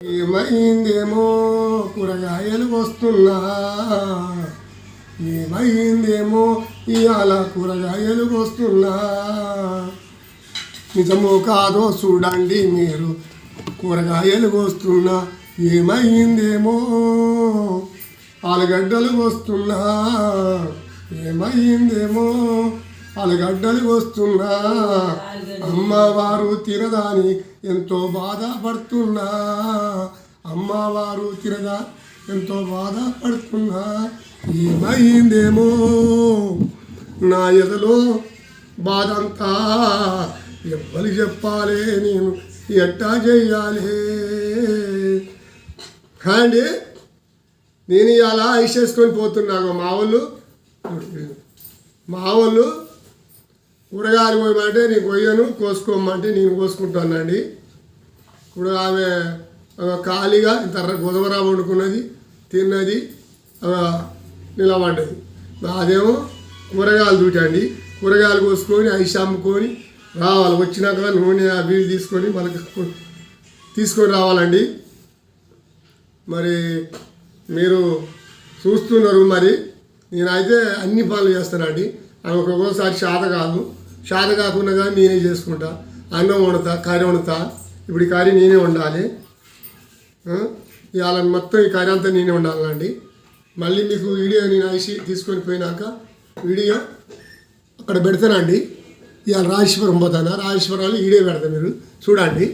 ఏమైందేమో కూరగాయలు వస్తున్నా, ఏమైందేమో ఇవాళ కూరగాయలు వస్తున్నా. నిజమో కాదో చూడండి మీరు, కూరగాయలు వస్తున్నా. ఏమైందేమో ఆలుగడ్డలు వస్తున్నా, ఏమైందేమో ఆలుగడ్డలు వస్తున్నా. అమ్మవారు తినదాని ఎంతో బాధపడుతున్నా, అమ్మవారు తినదా ఎంతో బాధపడుతున్నా. ఏమైందేమో నా ఎదలో బాధంతా ఎవ్వరికి చెప్పాలి, నేను ఎట్టా చెయ్యాలి. అండి నేను ఇలా ఐసేసుకొని పోతున్నాను. మా వాళ్ళు కూరగాయలు పోయమంటే నేను కొయ్యను, కోసుకోమంటే నేను కోసుకుంటానండి. ఇప్పుడు ఆమె ఖాళీగా ఇంత గోధుమరా వండుకున్నది, తిన్నది, నిలబడ్డది. అదేమో కూరగాయలు దూటండి, కూరగాయలు కోసుకొని ఐస్ అమ్ముకొని రావాలి. వచ్చినాక నూనె అవి తీసుకొని మనకి తీసుకొని రావాలండి. మరి మీరు చూస్తున్నారు. మరి నేనైతే అన్ని పనులు చేస్తానండి. ఆమె ఒక్కొక్కసారి శాత కాకుండా కానీ నేనే చేసుకుంటా. అన్నం వండుతా, కర్రీ వండుతా. ఇప్పుడు ఈ కర్రీ నేనే వండాలి. ఇవాళ మొత్తం ఈ కర్రీ అంతా నేనే వండాలండి. మళ్ళీ మీకు వీడియో నేను ఐసి తీసుకొని పోయినాక వీడియో అక్కడ పెడతానండి. ఇవాళ రాజేశ్వరం పోతాను, రాజేశ్వరాలు వీడియో పెడతాను, మీరు చూడండి.